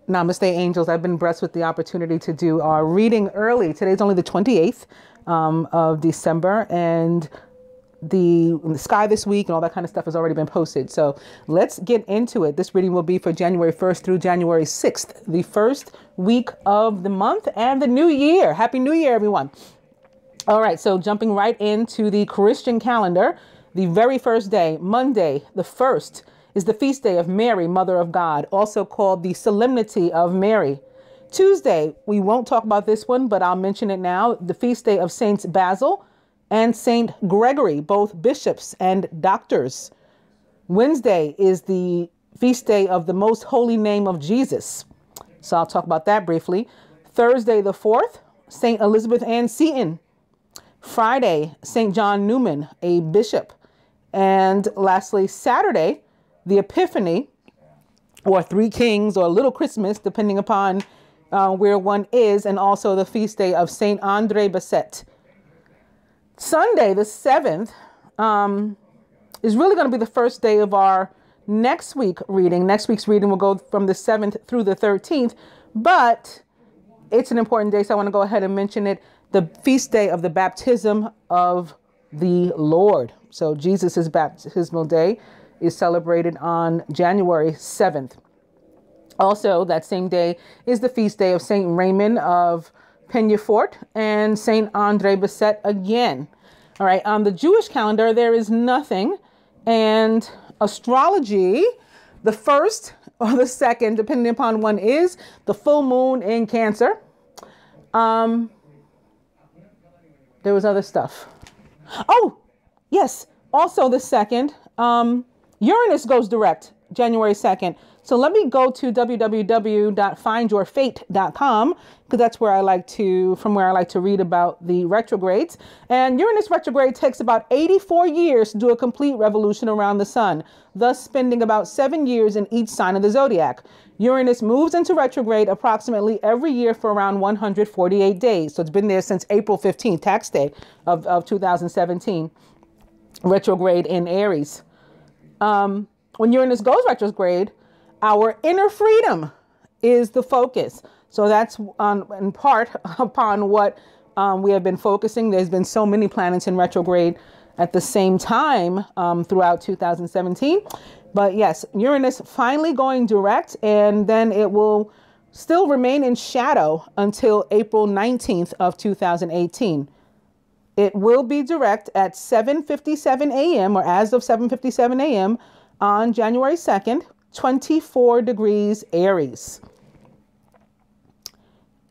Namaste, angels. I've been blessed with the opportunity to do our reading early. Today's only the 28th of December, and the sky this week and all that kind of stuff has already been posted. So let's get into it. This reading will be for January 1st through January 6th, the first week of the month and the new year. Happy New Year, everyone. All right, so jumping right into the Christian calendar, the very first day, Monday, the 1st, is the feast day of Mary, Mother of God, also called the Solemnity of Mary. Tuesday, we won't talk about this one, but I'll mention it now, the feast day of Saints Basil and Saint Gregory, both bishops and doctors. Wednesday is the feast day of the Most Holy Name of Jesus. So I'll talk about that briefly. Thursday, the 4th, Saint Elizabeth Ann Seton. Friday, Saint John Newman, a bishop. And lastly, Saturday, the Epiphany, or Three Kings, or Little Christmas, depending upon where one is, and also the feast day of Saint Andre Bessette. Sunday, the 7th, is really going to be the first day of our next week reading. Next week's reading will go from the 7th through the 13th, but it's an important day, so I want to go ahead and mention it. The feast day of the baptism of the Lord. So Jesus' baptismal day is celebrated on January 7th. Also, that same day is the feast day of Saint Raymond of Peñafort and Saint Andre Bessette again. All right, on the Jewish calendar, there is nothing. And astrology, the 1st or the 2nd, depending upon one, is the full moon in Cancer. There was other stuff. Oh, yes. Also the 2nd, Uranus goes direct January 2nd. So let me go to www.findyourfate.com, because that's where I like to read about the retrogrades. And Uranus retrograde takes about 84 years to do a complete revolution around the sun, thus spending about 7 years in each sign of the zodiac. Uranus moves into retrograde approximately every year for around 148 days. So it's been there since April 15th, tax day of 2017, retrograde in Aries. When Uranus goes retrograde, our inner freedom is the focus. So that's in part upon what we have been focusing. There's been so many planets in retrograde at the same time throughout 2017. But yes, Uranus finally going direct, and then it will still remain in shadow until April 19th of 2018. It will be direct at 7:57 a.m. or as of 7:57 a.m. on January 2nd. 24 degrees Aries.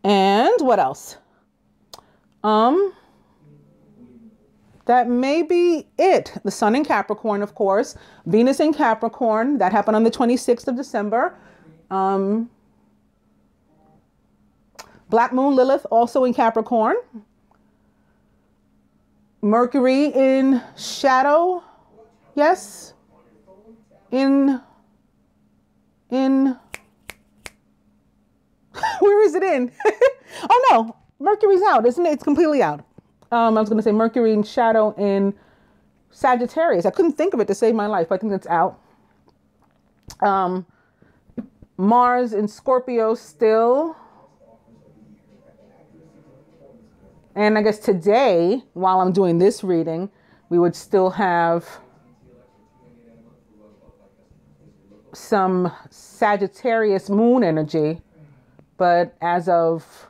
And what else? That may be it. The sun in Capricorn, of course. Venus in Capricorn. That happened on the 26th of December. Black Moon Lilith also in Capricorn. Mercury in shadow. Yes. Where is it in? Oh no, Mercury's out, isn't it? It's completely out. I was going to say Mercury in shadow in Sagittarius. I couldn't think of it to save my life, but I think that's out. Mars in Scorpio still. And I guess today, while I'm doing this reading, we would still have some Sagittarius moon energy, but as of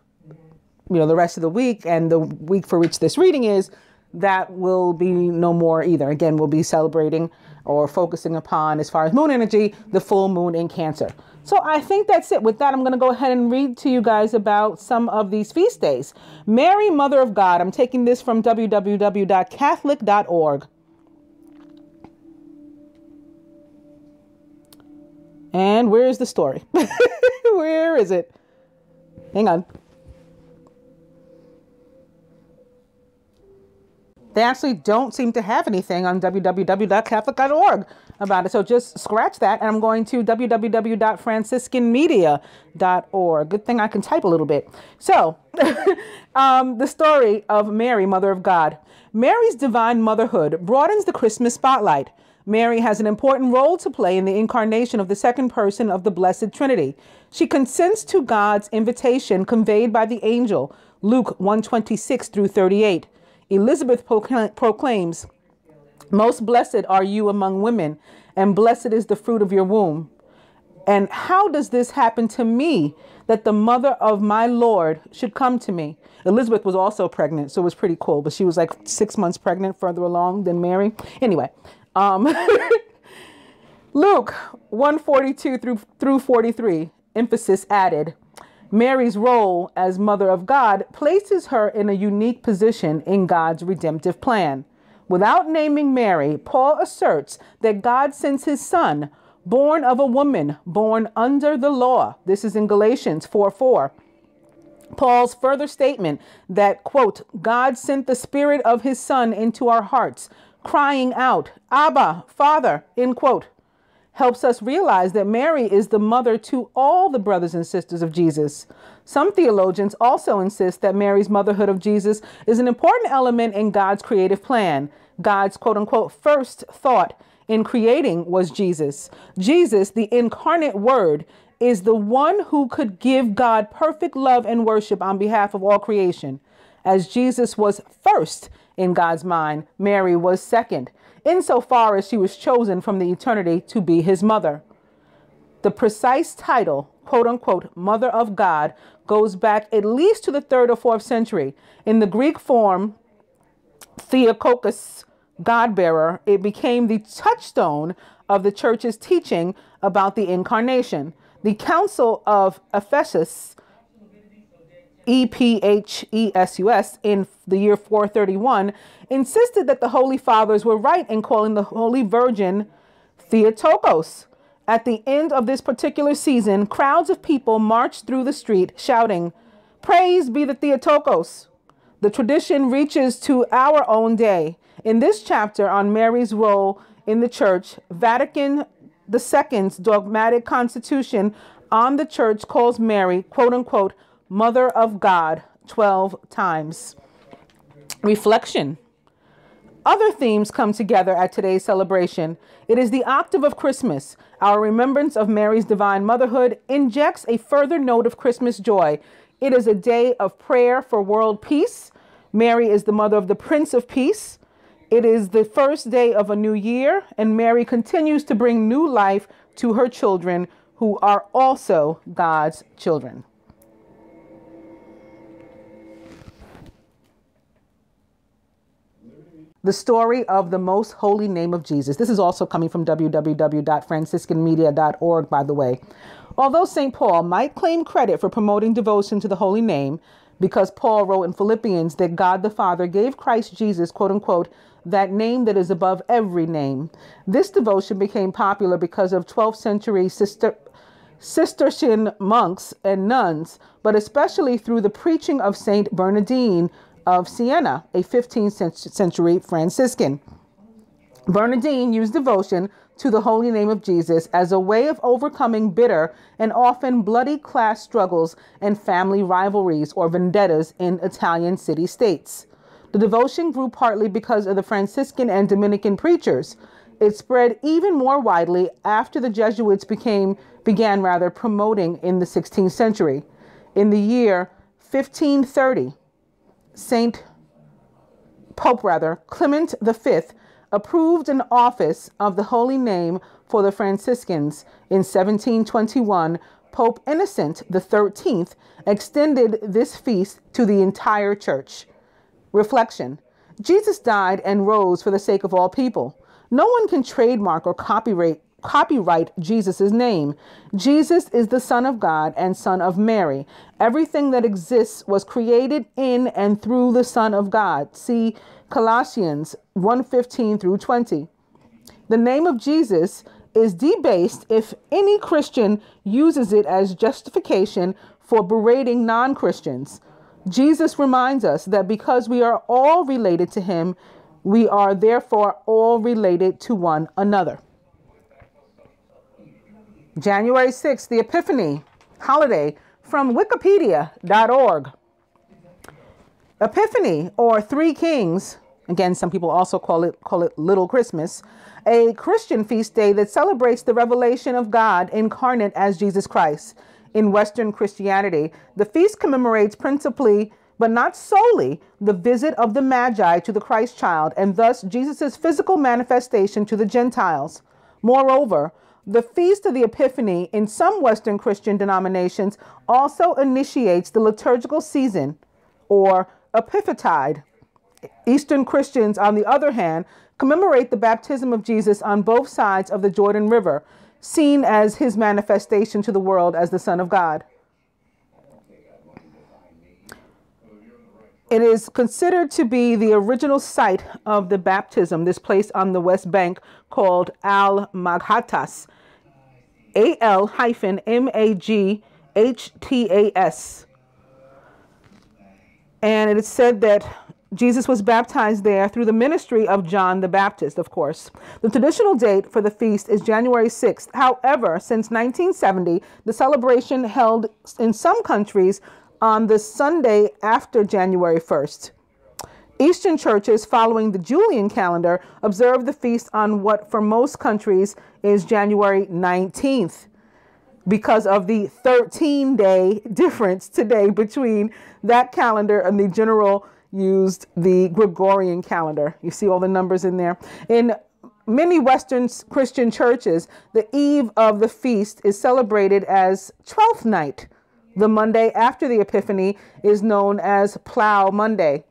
the rest of the week and the week for which this reading is, that will be no more either. Again, we'll be celebrating or focusing upon, as far as moon energy, the full moon in Cancer. So I think that's it. With that, I'm going to go ahead and read to you guys about some of these feast days. Mary, Mother of God. I'm taking this from www.catholic.org. And where is the story? Where is it? Hang on. They actually don't seem to have anything on www.catholic.org about it. So just scratch that. And I'm going to www.franciscanmedia.org. Good thing I can type a little bit. So the story of Mary, Mother of God. Mary's divine motherhood broadens the Christmas spotlight. Mary has an important role to play in the incarnation of the second person of the Blessed Trinity. She consents to God's invitation conveyed by the angel, Luke 1:26 through 38. Elizabeth proclaims, "Most blessed are you among women, and blessed is the fruit of your womb. And how does this happen to me, that the mother of my Lord should come to me?" Elizabeth was also pregnant, so it was pretty cool, but she was like 6 months pregnant further along than Mary. Anyway, Luke 1:42 through 43, emphasis added. Mary's role as Mother of God places her in a unique position in God's redemptive plan. Without naming Mary, Paul asserts that God sends his son, born of a woman, born under the law. This is in Galatians 4:4. Paul's further statement that, quote, God sent the spirit of his son into our hearts, crying out, Abba, Father, end quote, helps us realize that Mary is the mother to all the brothers and sisters of Jesus. Some theologians also insist that Mary's motherhood of Jesus is an important element in God's creative plan. God's quote unquote first thought in creating was Jesus. Jesus, the incarnate word, is the one who could give God perfect love and worship on behalf of all creation. As Jesus was first in God's mind, Mary was second, insofar as she was chosen from the eternity to be his mother. The precise title, quote unquote, Mother of God, goes back at least to the 3rd or 4th century. In the Greek form, Theotokos, God bearer, it became the touchstone of the church's teaching about the incarnation. The Council of Ephesus, Ephesus, in the year 431, insisted that the Holy Fathers were right in calling the Holy Virgin Theotokos. At the end of this particular season, crowds of people marched through the street shouting, "Praise be the Theotokos." The tradition reaches to our own day. In this chapter on Mary's role in the church, Vatican II's dogmatic constitution on the church calls Mary, quote unquote, Mother of God 12 times. Reflection. Other themes come together at today's celebration. It is the octave of Christmas. Our remembrance of Mary's divine motherhood injects a further note of Christmas joy. It is a day of prayer for world peace. Mary is the mother of the Prince of Peace. It is the first day of a new year, and Mary continues to bring new life to her children, who are also God's children. The story of the most holy name of Jesus. This is also coming from www.franciscanmedia.org, by the way. Although St. Paul might claim credit for promoting devotion to the holy name, because Paul wrote in Philippians that God the Father gave Christ Jesus, quote unquote, that name that is above every name. This devotion became popular because of 12th century Cistercian monks and nuns, but especially through the preaching of Saint Bernardine of Siena, a 15th century Franciscan. Bernardine used devotion to the holy name of Jesus as a way of overcoming bitter and often bloody class struggles and family rivalries or vendettas in Italian city-states. The devotion grew partly because of the Franciscan and Dominican preachers. It spread even more widely after the Jesuits began promoting in the 16th century. In the year 1530, Pope Clement V approved an office of the holy name for the Franciscans. In 1721, Pope Innocent XIII extended this feast to the entire church. Reflection. Jesus died and rose for the sake of all people. No one can trademark or copyright Jesus' name. Jesus is the Son of God and Son of Mary. Everything that exists was created in and through the Son of God. See Colossians 1:15 through 20. The name of Jesus is debased if any Christian uses it as justification for berating non-Christians. Jesus reminds us that because we are all related to him, we are therefore all related to one another. January 6th, the Epiphany holiday from wikipedia.org. Epiphany, or Three Kings, Again, some people also call it Little Christmas, a Christian feast day that celebrates the revelation of God incarnate as Jesus Christ. In Western Christianity, the feast commemorates principally, but not solely, the visit of the Magi to the Christ child, and thus Jesus' physical manifestation to the Gentiles. Moreover, the Feast of the Epiphany in some Western Christian denominations also initiates the liturgical season, or Epiphatide. Eastern Christians, on the other hand, commemorate the baptism of Jesus on both sides of the Jordan River, seen as his manifestation to the world as the Son of God. It is considered to be the original site of the baptism, this place on the West Bank called Al-Maghtas, Al-Maghtas. And it is said that Jesus was baptized there through the ministry of John the Baptist, of course. The traditional date for the feast is January 6th. However, since 1970, the celebration held in some countries on the Sunday after January 1st. Eastern churches following the Julian calendar observe the feast on what for most countries is January 19th, because of the 13-day difference today between that calendar and the general used the Gregorian calendar. You see all the numbers in there. In many Western Christian churches, the eve of the feast is celebrated as Twelfth Night. The Monday after the Epiphany is known as Plow Monday.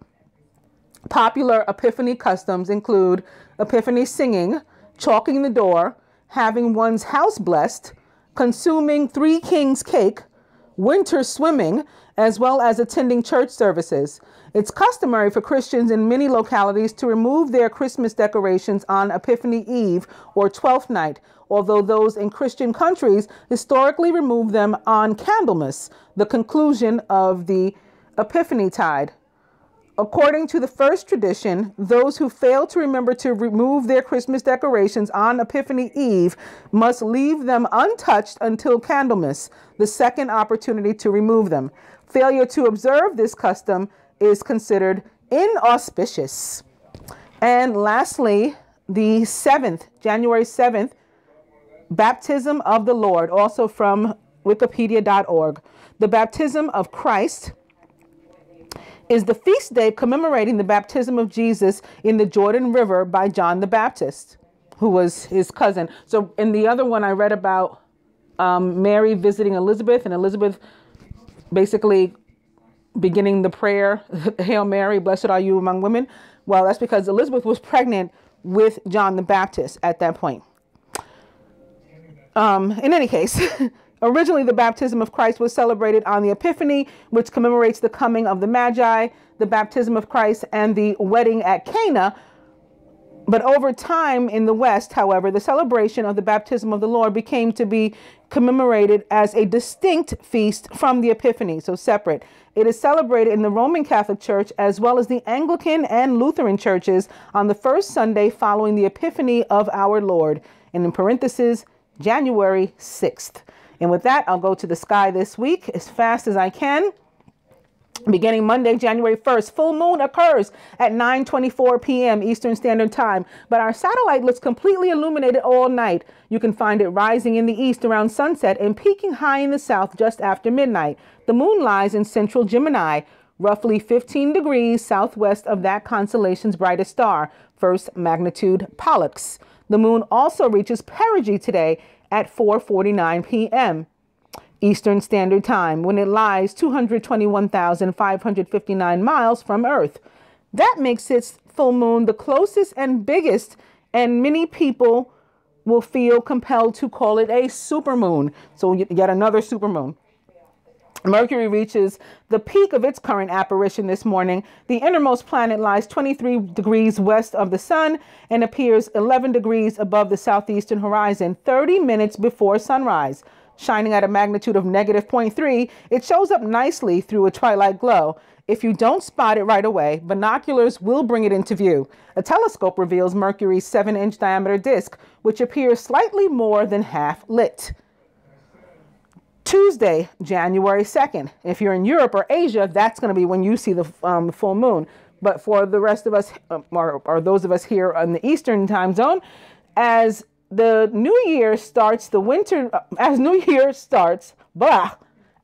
Popular Epiphany customs include Epiphany singing, chalking the door, having one's house blessed, consuming Three Kings cake, winter swimming, as well as attending church services. It's customary for Christians in many localities to remove their Christmas decorations on Epiphany Eve or Twelfth Night, although those in Christian countries historically remove them on Candlemas, the conclusion of the Epiphany tide. According to the first tradition, those who fail to remember to remove their Christmas decorations on Epiphany Eve must leave them untouched until Candlemas, the second opportunity to remove them. Failure to observe this custom is considered inauspicious. And lastly, the 7th, January 7th, Baptism of the Lord, also from wikipedia.org. The baptism of Christ is the feast day commemorating the baptism of Jesus in the Jordan River by John the Baptist, who was his cousin. So in the other one, I read about Mary visiting Elizabeth, and Elizabeth basically beginning the prayer, Hail Mary, blessed are you among women. Well, that's because Elizabeth was pregnant with John the Baptist at that point. In any case, originally the baptism of Christ was celebrated on the Epiphany, which commemorates the coming of the Magi, the baptism of Christ, and the wedding at Cana. But over time in the West, however, the celebration of the baptism of the Lord became to be commemorated as a distinct feast from the Epiphany, so separate. It is celebrated in the Roman Catholic Church as well as the Anglican and Lutheran churches on the first Sunday following the Epiphany of our Lord, and in parentheses, January 6th. And with that, I'll go to the sky this week as fast as I can. Beginning Monday, January 1st, full moon occurs at 9:24 p.m. Eastern Standard Time, but our satellite looks completely illuminated all night. You can find it rising in the east around sunset and peaking high in the south just after midnight. The moon lies in central Gemini, roughly 15 degrees southwest of that constellation's brightest star, first magnitude Pollux. The moon also reaches perigee today at 4:49 p.m. Eastern Standard Time, when it lies 221,559 miles from Earth. That makes its full moon the closest and biggest, and many people will feel compelled to call it a supermoon. So yet another supermoon. Mercury reaches the peak of its current apparition this morning. The innermost planet lies 23 degrees west of the sun and appears 11 degrees above the southeastern horizon 30 minutes before sunrise. Shining at a magnitude of -0.3, it shows up nicely through a twilight glow. If you don't spot it right away, binoculars will bring it into view. A telescope reveals Mercury's 7-inch diameter disk, which appears slightly more than half lit. Tuesday, January 2nd. If you're in Europe or Asia, that's going to be when you see the full moon. But for the rest of us, or those of us here in the Eastern time zone, as the new year starts,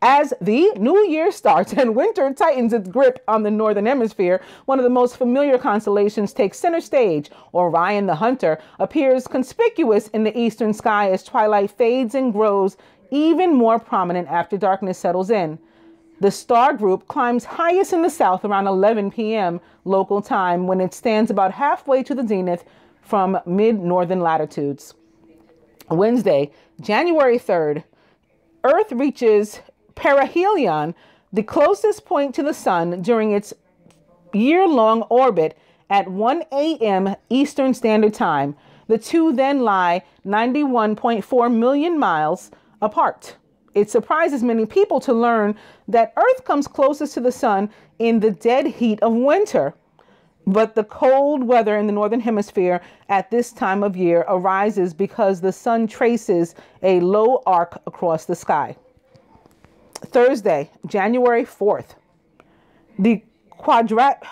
as the new year starts and winter tightens its grip on the northern hemisphere, one of the most familiar constellations takes center stage. Orion the Hunter appears conspicuous in the eastern sky as twilight fades and grows even more prominent after darkness settles in. The star group climbs highest in the south around 11 p.m. local time, when it stands about halfway to the zenith from mid-northern latitudes. Wednesday, January 3rd, Earth reaches perihelion, the closest point to the sun, during its year-long orbit at 1 a.m. Eastern Standard Time. The two then lie 91.4 million miles apart. It surprises many people to learn that Earth comes closest to the sun in the dead heat of winter. But the cold weather in the northern hemisphere at this time of year arises because the sun traces a low arc across the sky. Thursday, January 4th, the quadrantid,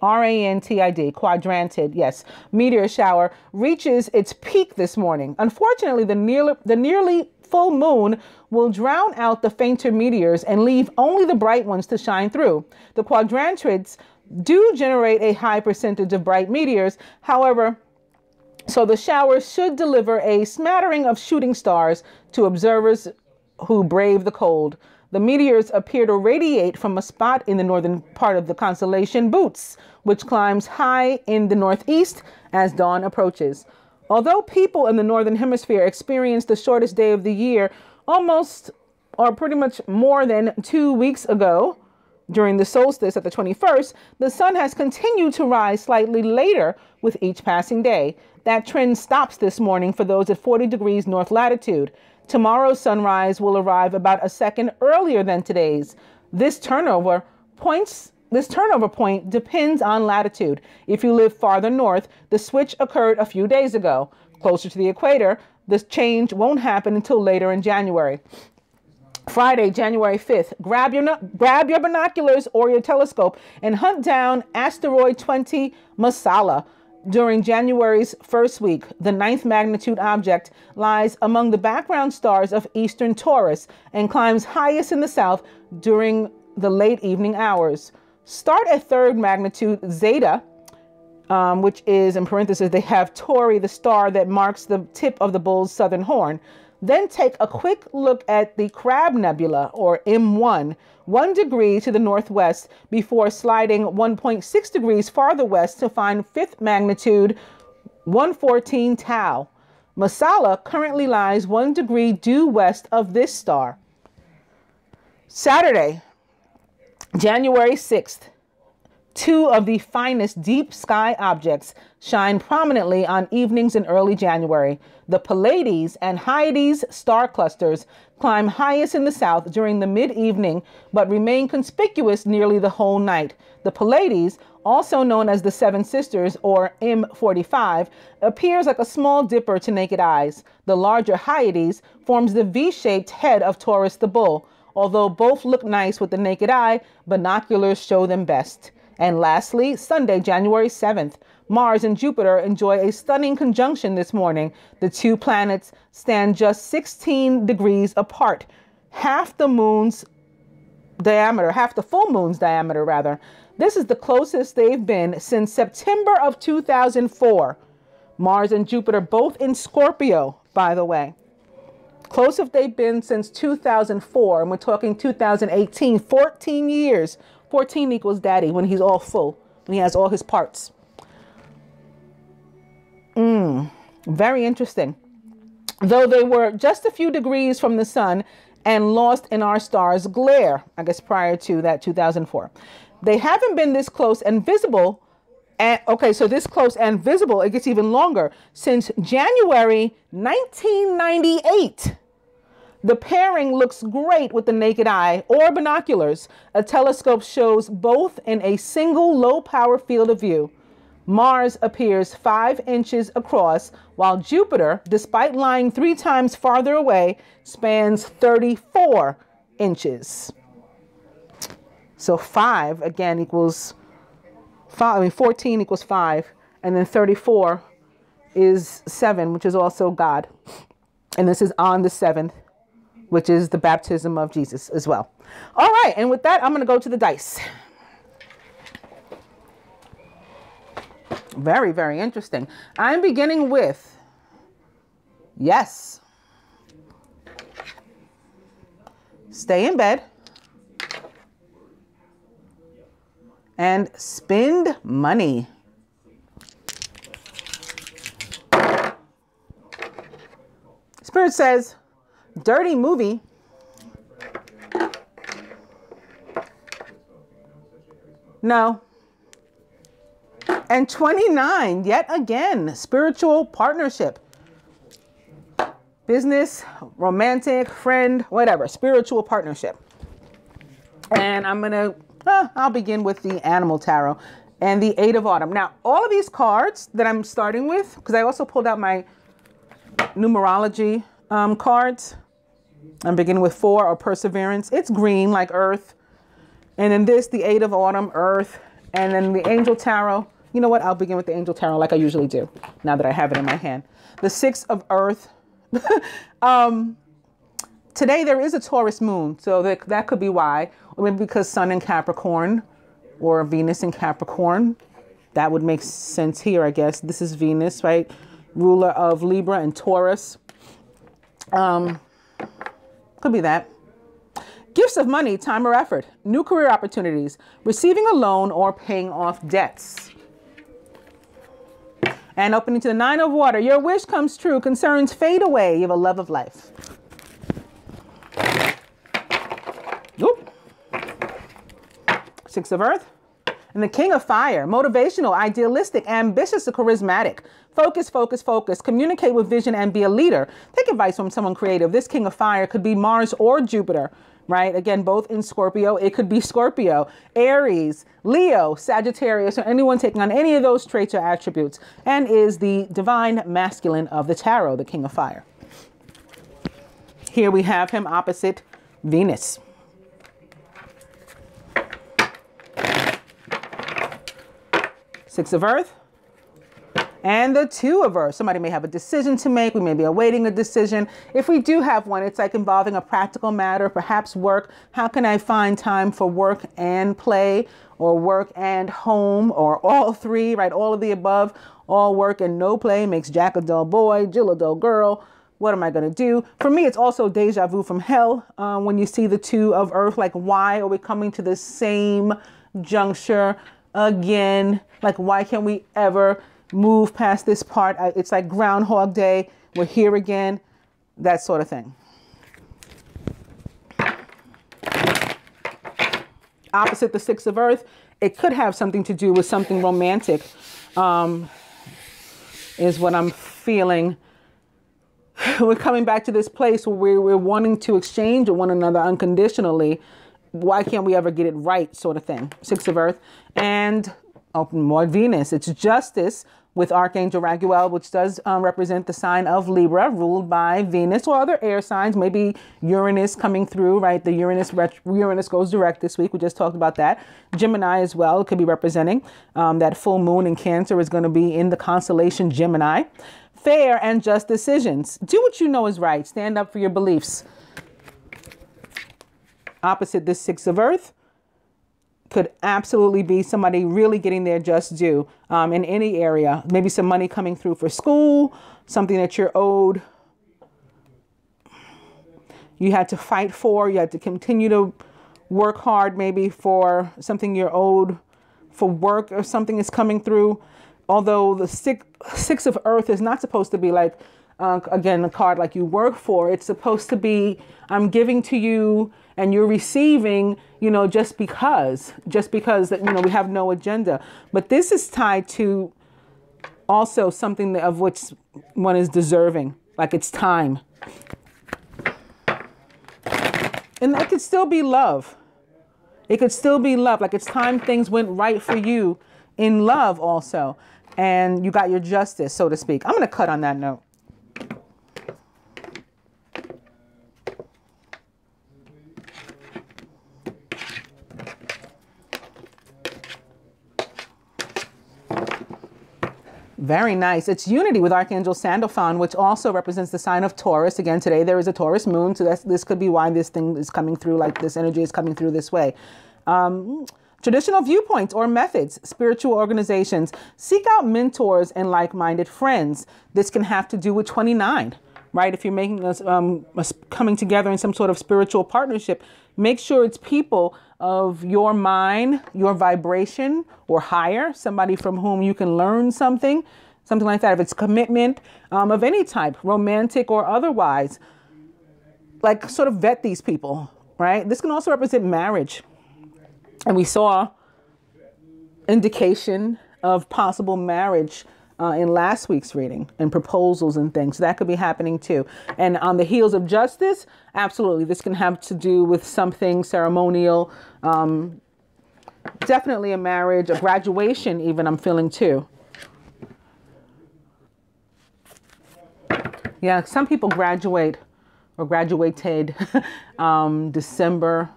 Quadrantid, quadrantid, yes, meteor shower reaches its peak this morning. Unfortunately, the nearly full moon will drown out the fainter meteors and leave only the bright ones to shine through. The quadrantids do generate a high percentage of bright meteors, however, so the shower should deliver a smattering of shooting stars to observers who brave the cold. The meteors appear to radiate from a spot in the northern part of the constellation Bootes, which climbs high in the northeast as dawn approaches. Although people in the northern hemisphere experience the shortest day of the year almost or pretty much more than 2 weeks ago, during the solstice at the 21st, the sun has continued to rise slightly later with each passing day. That trend stops this morning for those at 40 degrees north latitude. Tomorrow's sunrise will arrive about a second earlier than today's. This turnover point depends on latitude. If you live farther north, the switch occurred a few days ago. Closer to the equator, this change won't happen until later in January. Friday, January 5th, grab your binoculars or your telescope and hunt down asteroid 20 Masala. During January's first week, the 9th magnitude object lies among the background stars of eastern Taurus and climbs highest in the south during the late evening hours. Start at 3rd magnitude Zeta, which is, in parentheses, they have Tauri, the star that marks the tip of the bull's southern horn. Then take a quick look at the Crab Nebula, or M1, 1 degree to the northwest, before sliding 1.6 degrees farther west to find 5th magnitude 114 Tau. Masala currently lies 1 degree due west of this star. Saturday, January 6th. 2 of the finest deep sky objects shine prominently on evenings in early January. The Pleiades and Hyades star clusters climb highest in the south during the mid-evening, but remain conspicuous nearly the whole night. The Pleiades, also known as the Seven Sisters, or M45, appears like a small dipper to naked eyes. The larger Hyades forms the V-shaped head of Taurus the bull. Although both look nice with the naked eye, binoculars show them best. And lastly, Sunday, January 7th, Mars and Jupiter enjoy a stunning conjunction this morning. The two planets stand just 16 degrees apart, half the full moon's diameter rather. This is the closest they've been since September of 2004. Mars and Jupiter both in Scorpio, by the way. Closest they've been since 2004, and we're talking 2018, 14 years. 14 equals daddy when he's all full, when he has all his parts. Very interesting. Though they were just a few degrees from the sun and lost in our star's glare, I guess prior to that 2004. They haven't been this close and visible. This close and visible, it gets even longer, since January 1998. The pairing looks great with the naked eye or binoculars. A telescope shows both in a single low-power field of view. Mars appears 5 inches across, while Jupiter, despite lying 3 times farther away, spans 34 inches. So 5 again equals 5. I mean 14 equals 5, and then 34 is 7, which is also God. And this is on the 7th, which is the baptism of Jesus as well. All right, and with that, I'm going to go to the dice. Very, very interesting. I'm beginning with yes. Stay in bed. And spend money. Spirit says, dirty movie. No. And 29, yet again, spiritual partnership. Business, romantic, friend, whatever, spiritual partnership. And I'm going to, I'll begin with the animal tarot and the 8 of autumn. Now, all of these cards that I'm starting with, because I also pulled out my numerology cards. I'm beginning with 4, or perseverance. It's green like earth. And then this, the 8 of autumn, earth. And then the angel tarot. You know what? I'll begin with the angel tarot like I usually do, now that I have it in my hand. The 6 of earth. Today there is a Taurus moon, so that could be why. Or maybe because Sun in Capricorn or Venus in Capricorn. That would make sense here, I guess. This is Venus, right? Ruler of Libra and Taurus. Could be that. Gifts of money, time or effort, new career opportunities, receiving a loan or paying off debts. And opening to the 9 of water, your wish comes true, concerns fade away, you have a love of life. Oop. 6 of earth. And the king of fire, motivational, idealistic, ambitious, or charismatic. Focus, focus, focus. Communicate with vision and be a leader. Take advice from someone creative. This king of fire could be Mars or Jupiter, right? Again, both in Scorpio. It could be Scorpio, Aries, Leo, Sagittarius, or anyone taking on any of those traits or attributes, and is the divine masculine of the tarot, the king of fire. Here we have him opposite Venus. Six of earth. And the 2 of earth. Somebody may have a decision to make. We may be awaiting a decision. If we do have one, it's like involving a practical matter, perhaps work. How can I find time for work and play, or work and home, or all 3, right? All of the above. All work and no play makes Jack a dull boy, Jill a dull girl. What am I going to do? For me, it's also deja vu from hell. When you see the 2 of earth, like, why are we coming to the same juncture again? Like, why can't we ever move past this part? It's like Groundhog Day. We're here again. That sort of thing. Opposite the 6 of earth, it could have something to do with something romantic, is what I'm feeling. We're coming back to this place where we're wanting to exchange with one another unconditionally. Why can't we ever get it right, sort of thing. 6 of earth. And more Venus. It's justice with Archangel Raguel, which does represent the sign of Libra, ruled by Venus, or other air signs. Maybe Uranus coming through, right? The Uranus goes direct this week. We just talked about that. Gemini as well could be representing. That full moon in Cancer is going to be in the constellation Gemini. Fair and just decisions. Do what you know is right. Stand up for your beliefs. Opposite this 6 of earth could absolutely be somebody really getting their just due in any area. Maybe some money coming through for school, something that you're owed. You had to fight for, you had to continue to work hard maybe for something you're owed for work, or something is coming through. Although the 6 of earth is not supposed to be like, again, a card like you work for. It's supposed to be, I'm giving to you and you're receiving, you know, just because that, you know, we have no agenda. But this is tied to also something of which one is deserving, like it's time. And it could still be love. It could still be love. Like it's time things went right for you in love also. And you got your justice, so to speak. I'm going to cut on that note. Very nice. It's unity with Archangel Sandalphon, which also represents the sign of Taurus. Again, today there is a Taurus moon, so this could be why this thing is coming through, like this energy is coming through this way. Traditional viewpoints or methods, spiritual organizations. Seek out mentors and like-minded friends. This can have to do with 29, right? If you're making us coming together in some sort of spiritual partnership, make sure it's people of your mind, your vibration, or higher, somebody from whom you can learn something like that. If it's commitment of any type, romantic or otherwise, like sort of vet these people, right? This can also represent marriage. And we saw indication of possible marriage in last week's reading, and proposals and things. So that could be happening too. And on the heels of justice, absolutely, this can have to do with something ceremonial. Definitely a marriage, a graduation even, I'm feeling too. Yeah, some people graduate or graduated December.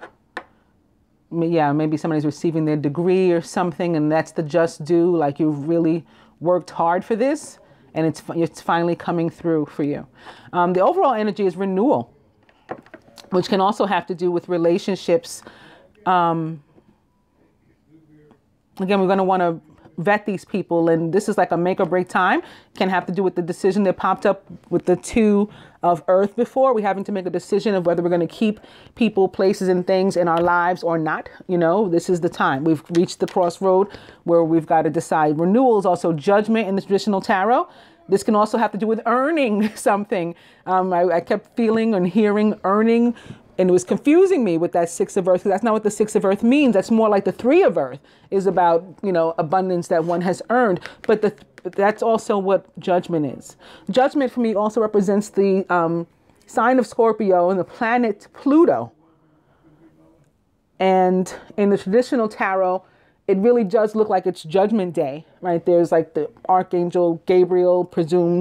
Yeah, maybe somebody's receiving their degree or something, and that's the just due, like you've really worked hard for this, and it's finally coming through for you. The overall energy is renewal, which can also have to do with relationships. Again, we're going to want to vet these people, and this is like a make or break time. Can have to do with the decision that popped up with the 2 of Earth before. We're having to make a decision of whether we're going to keep people, places, and things in our lives or not. You know, this is the time. We've reached the crossroad where we've got to decide. Renewal is also judgment in the traditional tarot. This can also have to do with earning something. I kept feeling and hearing earning, and it was confusing me with that 6 of Earth, because that's not what the 6 of Earth means. That's more like the 3 of Earth is about, you know, abundance that one has earned. But that's also what judgment is. Judgment for me also represents the sign of Scorpio and the planet Pluto. And in the traditional tarot, it really does look like it's Judgment Day, right? There's like the Archangel Gabriel,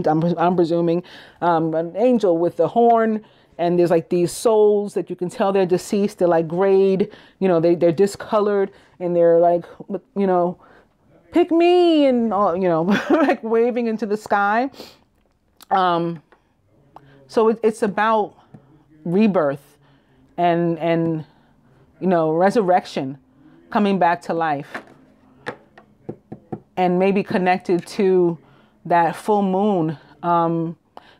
I'm presuming, an angel with the horn. And there's like these souls that you can tell they're deceased. They're like grayed, you know, they're discolored, and they're like, you know, pick me, and all, you know, like waving into the sky. So it's about rebirth and, you know, resurrection, coming back to life, and maybe connected to that full moon,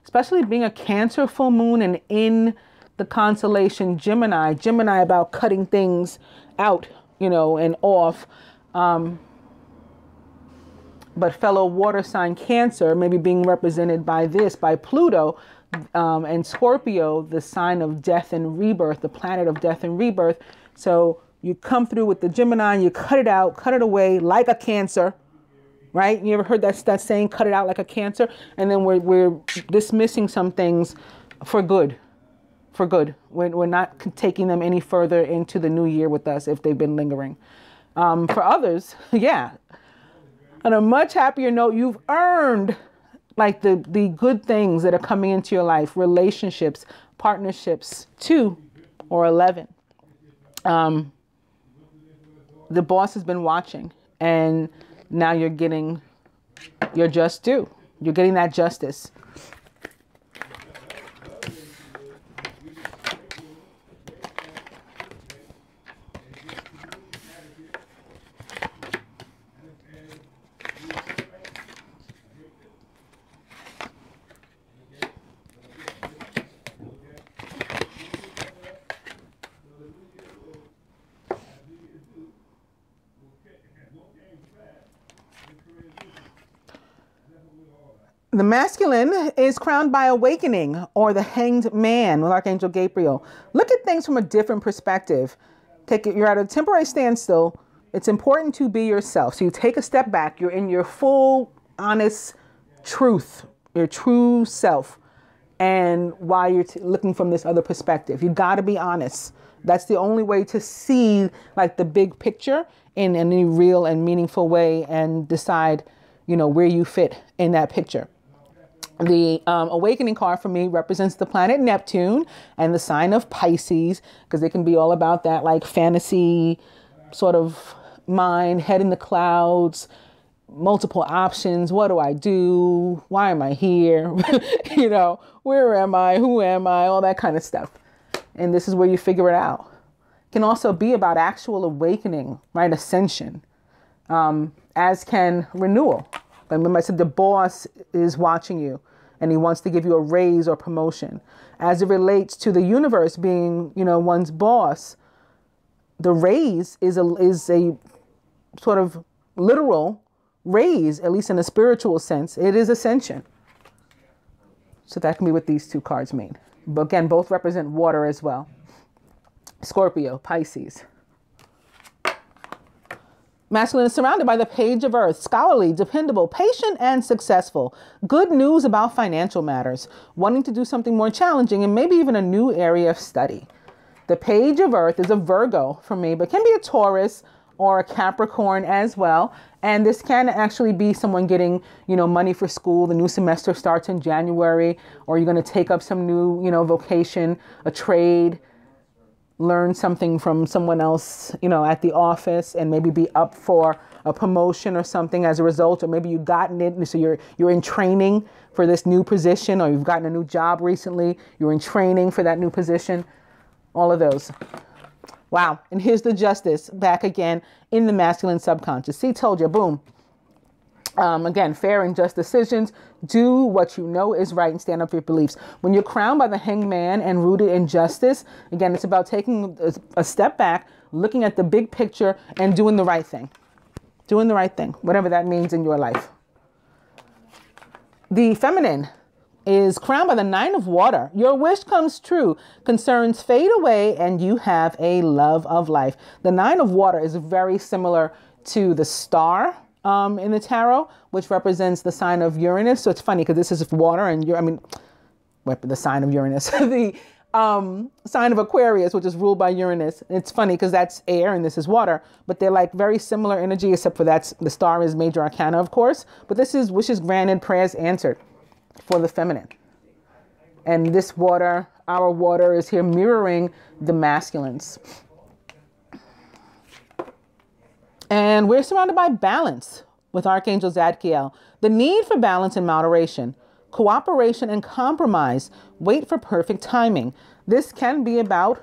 especially being a Cancer full moon and in the constellation Gemini. Gemini about cutting things out, you know, and off. But fellow water sign Cancer maybe being represented by Pluto, and Scorpio, the sign of death and rebirth, the planet of death and rebirth. So you come through with the Gemini, you cut it out, cut it away like a Cancer. Right? You ever heard that saying, cut it out like a Cancer? And then we're dismissing some things for good. For good. We're not taking them any further into the new year with us if they've been lingering. For others, yeah. On a much happier note, you've earned like the good things that are coming into your life. Relationships, partnerships, 2 or 11. The boss has been watching, and now you're getting your just due. You're getting that justice. The masculine is crowned by awakening, or the hanged man with Archangel Gabriel. Look at things from a different perspective. You're at a temporary standstill. It's important to be yourself. So you take a step back. You're in your full, honest truth, your true self. And while you're looking from this other perspective, you got to be honest. That's the only way to see like the big picture in any real and meaningful way, and decide, you know, where you fit in that picture. The awakening card for me represents the planet Neptune and the sign of Pisces, because they can be all about that like fantasy sort of mind, head in the clouds, multiple options. What do I do? Why am I here? You know, where am I? Who am I? All that kind of stuff. And this is where you figure it out. It can also be about actual awakening, right? Ascension, as can renewal. Remember I said the boss is watching you and he wants to give you a raise or promotion. As it relates to the universe being, you know, one's boss, the raise is a sort of literal raise, at least in a spiritual sense. It is ascension. So that can be what these two cards mean. But again, both represent water as well. Scorpio, Pisces. Masculine is surrounded by the Page of Earth, scholarly, dependable, patient, and successful. Good news about financial matters, wanting to do something more challenging and maybe even a new area of study. The Page of Earth is a Virgo for me, but can be a Taurus or a Capricorn as well. And this can actually be someone getting, you know, money for school. The new semester starts in January, or you're going to take up some new, you know, vocation, a trade, learn something from someone else, you know, at the office, and maybe be up for a promotion or something as a result, or maybe you've gotten it. And so you're in training for this new position, or you've gotten a new job recently. You're in training for that new position. All of those. Wow. And here's the Justice back again in the masculine subconscious. See, told you, boom. Again, fair and just decisions. Do what you know is right and stand up for your beliefs. When you're crowned by the Hangman and rooted in justice, again, it's about taking a step back, looking at the big picture and doing the right thing. Doing the right thing, whatever that means in your life. The Feminine is crowned by the Nine of Water. Your wish comes true. Concerns fade away and you have a love of life. The Nine of Water is very similar to the star in the tarot, which represents the sign of Uranus. So it's funny because this is water and the sign of Uranus, the sign of Aquarius, which is ruled by Uranus. It's funny because that's air and this is water, but they're like very similar energy, except for the star is major arcana, of course. But this is wishes granted, prayers answered for the feminine. And this water, our water, is here mirroring the masculines. And we're surrounded by balance with Archangel Zadkiel. The need for balance and moderation, cooperation and compromise. Wait for perfect timing. This can be about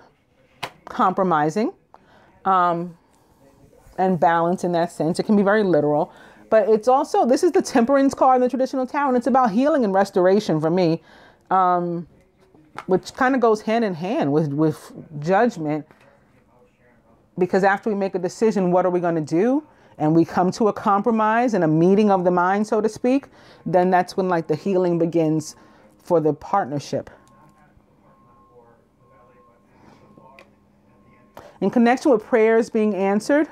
compromising and balance in that sense. It can be very literal. But it's also, this is the Temperance card in the traditional tarot, and it's about healing and restoration for me, which kind of goes hand in hand with judgment. Because after we make a decision, what are we going to do? And we come to a compromise and a meeting of the mind, so to speak, then that's when like the healing begins for the partnership. In connection with prayers being answered,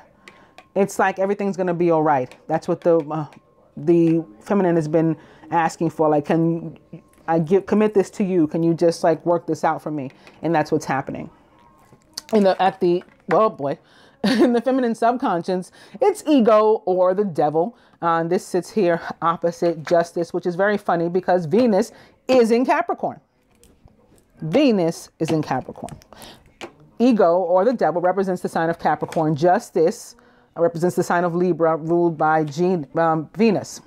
it's like everything's going to be all right. That's what the feminine has been asking for. Like, can I commit this to you? Can you just like work this out for me? And that's what's happening. In the feminine subconscious, it's ego or the devil. This sits here opposite Justice, which is very funny because Venus is in Capricorn. Venus is in Capricorn. Ego or the devil represents the sign of Capricorn. Justice represents the sign of Libra, ruled by Venus.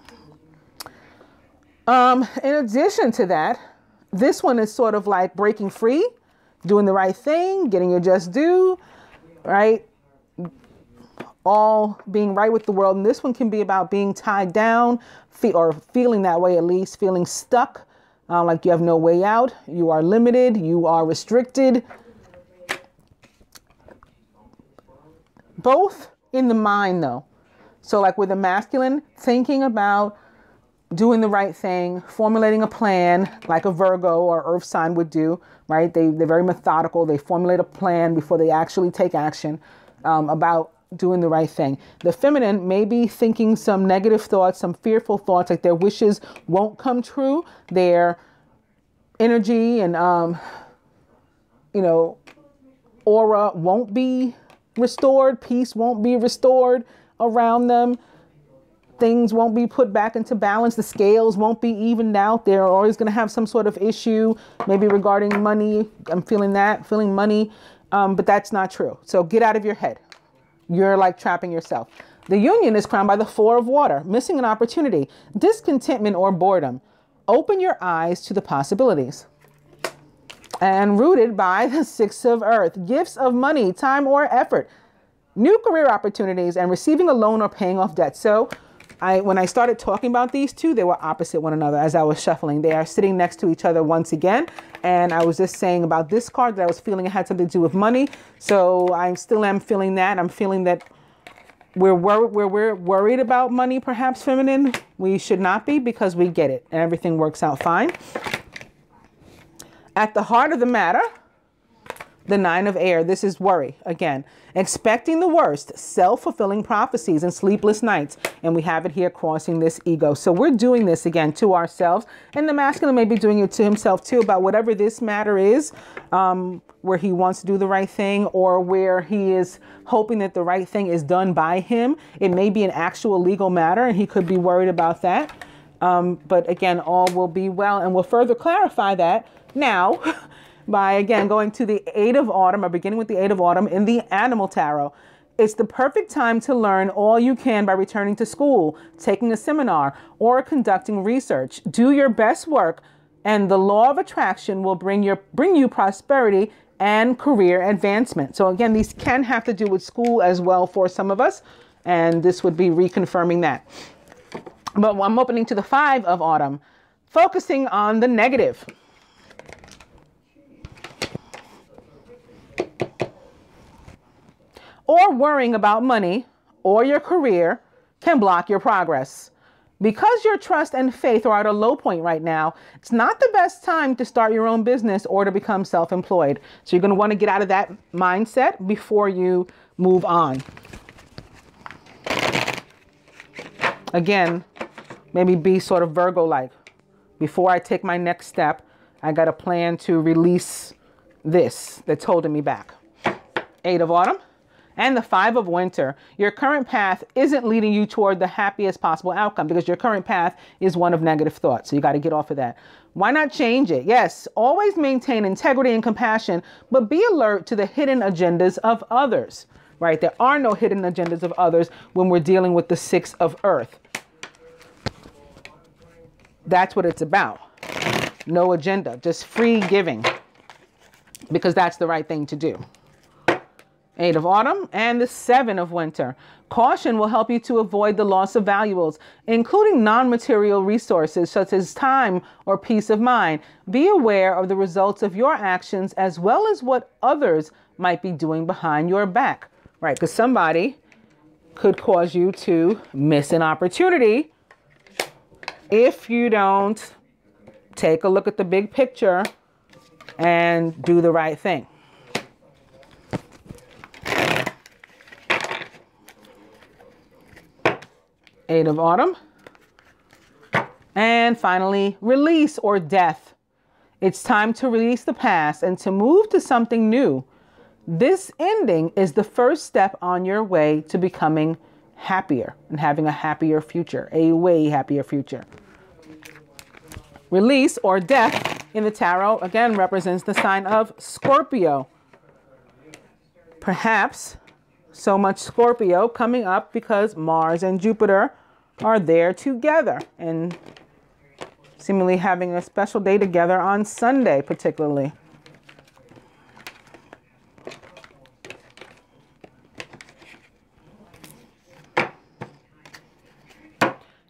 In addition to that, this one is sort of like breaking free, doing the right thing, getting your just due, right? All being right with the world. And this one can be about being tied down, or feeling that way at least, feeling stuck, like you have no way out. You are limited. You are restricted. Both in the mind, though. So like with the masculine, thinking about doing the right thing, formulating a plan like a Virgo or Earth sign would do, right? They're very methodical. They formulate a plan before they actually take action about doing the right thing. The feminine may be thinking some negative thoughts, some fearful thoughts, like their wishes won't come true. Their energy and, aura won't be restored. Peace won't be restored around them. Things won't be put back into balance. The scales won't be evened out. They're always going to have some sort of issue, maybe regarding money. I'm feeling money, but that's not true. So get out of your head. You're like trapping yourself. The union is crowned by the 4 of water, missing an opportunity, discontentment or boredom. Open your eyes to the possibilities. And rooted by the 6 of earth, gifts of money, time or effort, new career opportunities, and receiving a loan or paying off debt. So when I started talking about these two, they were opposite one another as I was shuffling. They are sitting next to each other once again. And I was just saying about this card that I was feeling it had something to do with money. So I still am feeling that. I'm feeling that we're worried about money, perhaps feminine. We should not be, because we get it and everything works out fine. At the heart of the matter, the 9 of air, this is worry again. Expecting the worst, self-fulfilling prophecies and sleepless nights. And we have it here crossing this ego. So we're doing this again to ourselves, and the masculine may be doing it to himself too, about whatever this matter is, where he wants to do the right thing, or where he is hoping that the right thing is done by him. It may be an actual legal matter, and he could be worried about that. But again, all will be well, and we'll further clarify that now by, again, going to the 8 of autumn, or beginning with the 8 of autumn in the animal tarot. It's the perfect time to learn all you can by returning to school, taking a seminar, or conducting research. Do your best work, and the law of attraction will bring you prosperity and career advancement. So again, these can have to do with school as well for some of us, and this would be reconfirming that. But I'm opening to the 5 of autumn, focusing on the negative. Or worrying about money or your career can block your progress. Because your trust and faith are at a low point right now, it's not the best time to start your own business or to become self-employed. So you're going to want to get out of that mindset before you move on. Again, maybe be sort of Virgo-like. Before I take my next step, I got a plan to release this that's holding me back. 8 of autumn. And the 5 of winter. Your current path isn't leading you toward the happiest possible outcome, because your current path is one of negative thoughts. So you got to get off of that. Why not change it? Yes, always maintain integrity and compassion, but be alert to the hidden agendas of others, right? There are no hidden agendas of others when we're dealing with the 6 of earth. That's what it's about. No agenda, just free giving, because that's the right thing to do. 8 of autumn and the 7 of winter. Caution will help you to avoid the loss of valuables, including non-material resources such as time or peace of mind. Be aware of the results of your actions as well as what others might be doing behind your back, right? Because somebody could cause you to miss an opportunity if you don't take a look at the big picture and do the right thing. Eight of autumn. And finally, release or death. It's time to release the past and to move to something new. This ending is the first step on your way to becoming happier and having a happier future, a way happier future. Release or death in the tarot, again, represents the sign of Scorpio. Perhaps so much Scorpio coming up because Mars and Jupiter are there together and seemingly having a special day together on Sunday, particularly.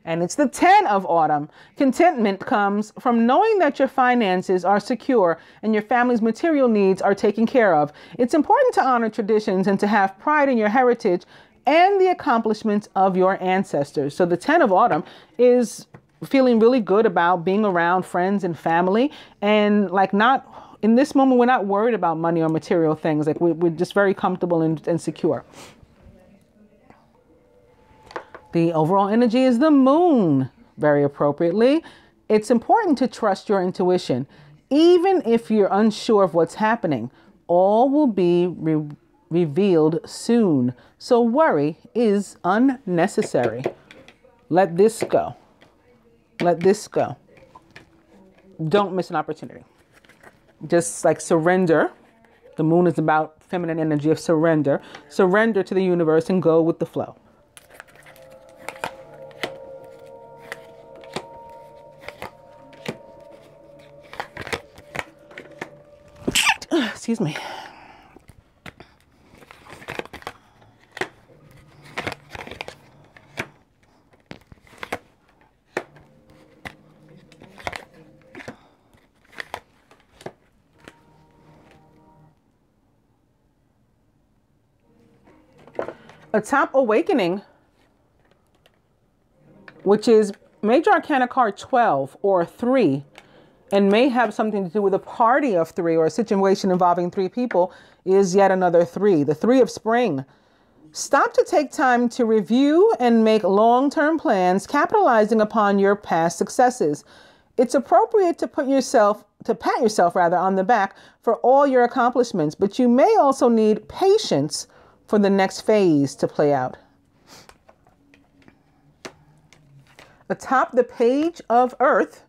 And it's the 10 of autumn. Contentment comes from knowing that your finances are secure and your family's material needs are taken care of. It's important to honor traditions and to have pride in your heritage and the accomplishments of your ancestors. So the 10 of autumn is feeling really good about being around friends and family, and like not in this moment, we're not worried about money or material things. Like we're just very comfortable and secure. The overall energy is the moon, very appropriately. It's important to trust your intuition. Even if you're unsure of what's happening, all will be revealed soon. So worry is unnecessary. Let this go. Let this go. Don't miss an opportunity. Just like surrender. The moon is about feminine energy of surrender. Surrender to the universe and go with the flow. excuse me. Atop awakening, which is Major Arcana card 12 or 3, and may have something to do with a party of 3 or a situation involving 3 people, is yet another 3, the 3 of spring. Stop to take time to review and make long-term plans, capitalizing upon your past successes. It's appropriate to pat yourself on the back for all your accomplishments, but you may also need patience for the next phase to play out. Atop the page of Earth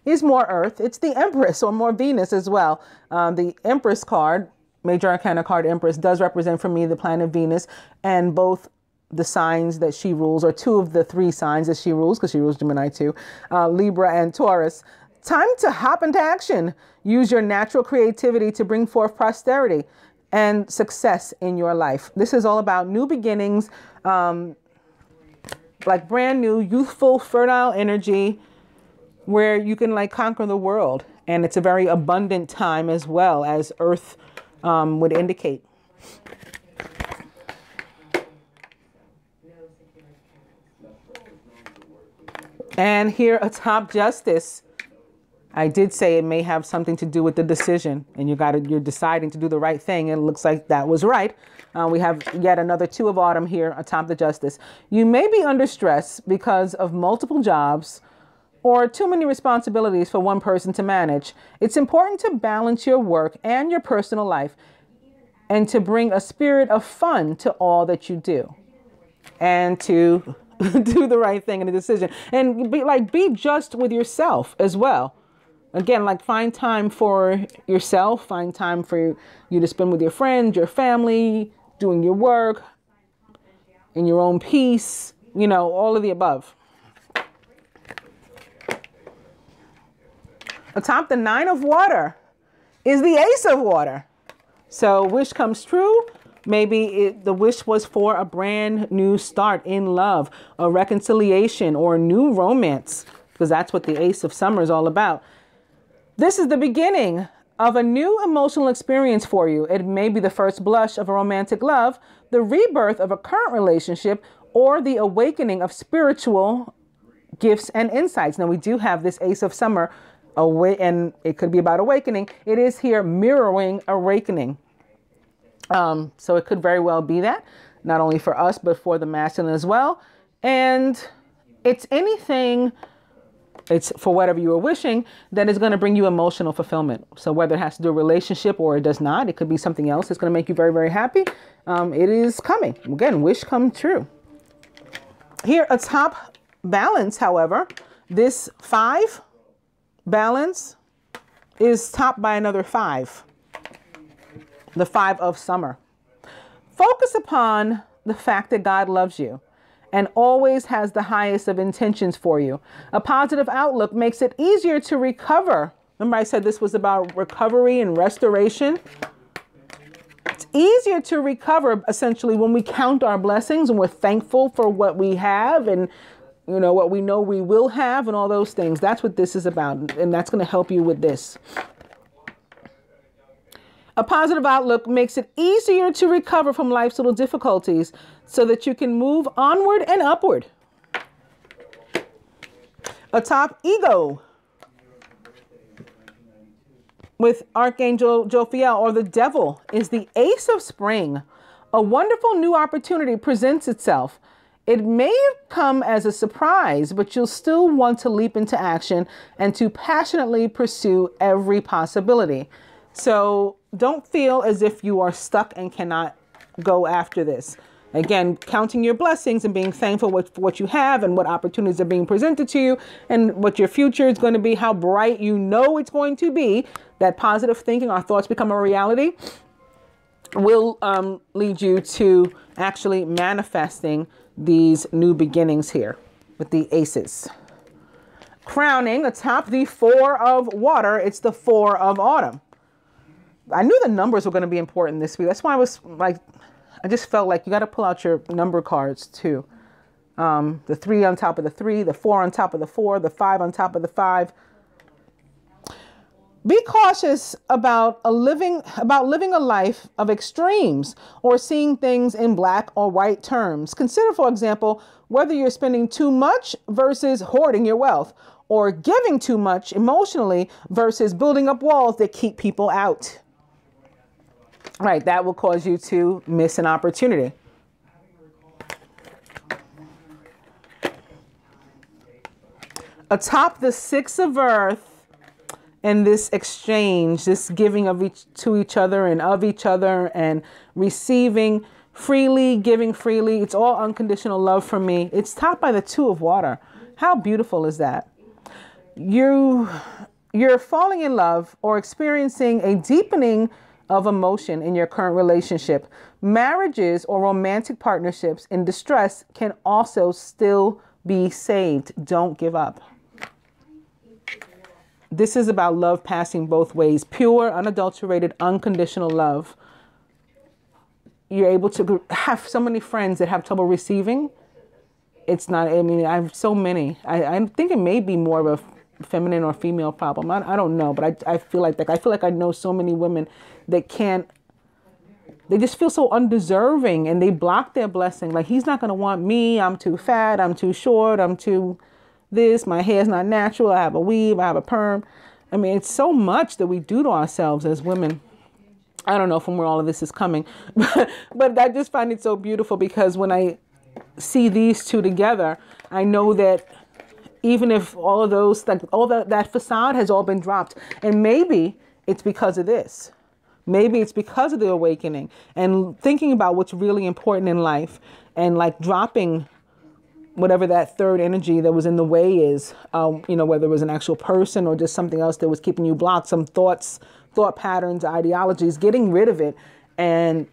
is more Earth. It's the Empress, or more Venus as well. The Empress card, Major Arcana card Empress, does represent for me the planet Venus, and both the signs that she rules, or 2 of the 3 signs that she rules, because she rules Gemini too, Libra and Taurus. Time to hop into action. Use your natural creativity to bring forth prosperity and success in your life. This is all about new beginnings, like brand new, youthful, fertile energy where you can like conquer the world. And it's a very abundant time as well, as Earth would indicate. And here atop Justice, I did say it may have something to do with the decision, and you're deciding to do the right thing. And it looks like that was right. We have yet another 2 of Autumn here atop the Justice. You may be under stress because of multiple jobs or too many responsibilities for one person to manage. It's important to balance your work and your personal life and to bring a spirit of fun to all that you do, and to do the right thing in the decision, and be just with yourself as well. Again, like find time for yourself, find time for you to spend with your friends, your family, doing your work, in your own peace, all of the above. Atop the 9 of Water is the Ace of Water. So wish comes true. Maybe the wish was for a brand new start in love, a reconciliation, or new romance, because that's what the Ace of Summer is all about. This is the beginning of a new emotional experience for you. It may be the first blush of a romantic love, the rebirth of a current relationship, or the awakening of spiritual gifts and insights. Now, we do have this Ace of Summer, and it could be about awakening. It is here mirroring awakening. So it could very well be that, not only for us, but for the masculine as well. And it's anything, it's for whatever you are wishing, that is going to bring you emotional fulfillment. So whether it has to do with a relationship or it does not, it could be something else that's going to make you very, very happy. It is coming. Again, wish come true. Here atop Balance, however, this 5 Balance is topped by another 5. The 5 of Summer. Focus upon the fact that God loves you and always has the highest of intentions for you. A positive outlook makes it easier to recover. Remember I said this was about recovery and restoration? It's easier to recover essentially when we count our blessings and we're thankful for what we have and what we know we will have and all those things. That's what this is about, and that's going to help you with this. A positive outlook makes it easier to recover from life's little difficulties so that you can move onward and upward. Atop Ego with Archangel Jophiel, or the Devil, is the Ace of Spring. A wonderful new opportunity presents itself. It may come as a surprise, but you'll still want to leap into action and to passionately pursue every possibility. So don't feel as if you are stuck and cannot go after this. Again, counting your blessings and being thankful for what you have and what opportunities are being presented to you and what your future is going to be, how bright it's going to be. That positive thinking, our thoughts become a reality, will lead you to actually manifesting these new beginnings here with the Aces. Crowning atop the 4 of Water, it's the 4 of Autumn. I knew the numbers were going to be important this week. That's why I was like, I just felt like you got to pull out your number cards too. The 3 on top of the 3, the 4 on top of the 4, the 5 on top of the 5. Be cautious about living a life of extremes or seeing things in black or white terms. Consider, for example, whether you're spending too much versus hoarding your wealth, or giving too much emotionally versus building up walls that keep people out. Right, that will cause you to miss an opportunity. Atop the 6 of Earth, and this exchange, this giving of to each other and of each other, and receiving freely, giving freely. It's all unconditional love from me. It's topped by the 2 of water. How beautiful is that? You're falling in love or experiencing a deepening of emotion in your current relationship. Marriages or romantic partnerships in distress can also still be saved. Don't give up. This is about love passing both ways. Pure, unadulterated, unconditional love. You're able to have so many friends that have trouble receiving. It's not, I mean, I have so many. I think it may be more of a feminine or female problem. I don't know, but I feel like that. I feel like I know so many women that can't, they just feel so undeserving and they block their blessing. Like, he's not going to want me. I'm too fat. I'm too short. I'm too this. My hair's not natural. I have a weave. I have a perm. I mean, it's so much that we do to ourselves as women. I don't know from where all of this is coming, but I just find it so beautiful because when I see these two together, I know that even if all of those, like all that facade has all been dropped, and maybe it's because of this. Maybe it's because of the awakening and thinking about what's really important in life and like dropping whatever that third energy that was in the way is, whether it was an actual person or just something else that was keeping you blocked, some thought patterns, ideologies, getting rid of it and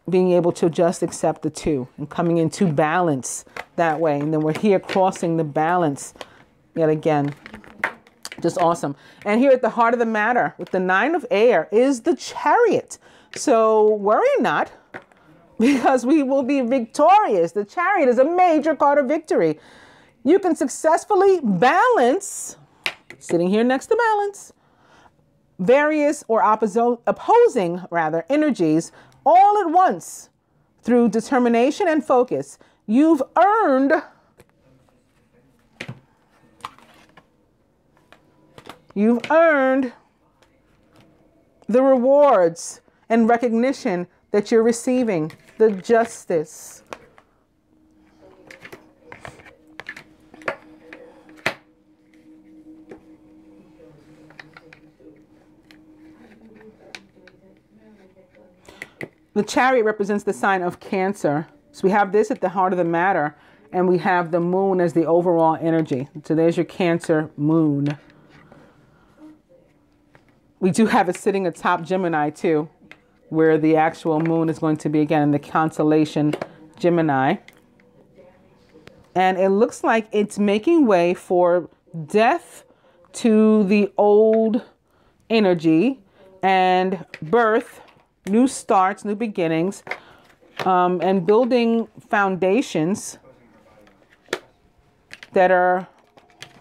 being able to just accept the 2 and coming into balance that way. And then we're here crossing the balance yet again. Just awesome. And here at the heart of the matter with the 9 of air is the Chariot. So worry not, because we will be victorious. The Chariot is a major card of victory. You can successfully balance, sitting here next to balance, various or opposing energies all at once through determination and focus. You've earned the rewards and recognition that you're receiving, the justice. The Chariot represents the sign of Cancer. So we have this at the heart of the matter, and we have the moon as the overall energy. So there's your Cancer moon. We do have it sitting atop Gemini too, where the actual moon is going to be again in the constellation Gemini. And it looks like it's making way for death to the old energy and birth, new starts, new beginnings, and building foundations that are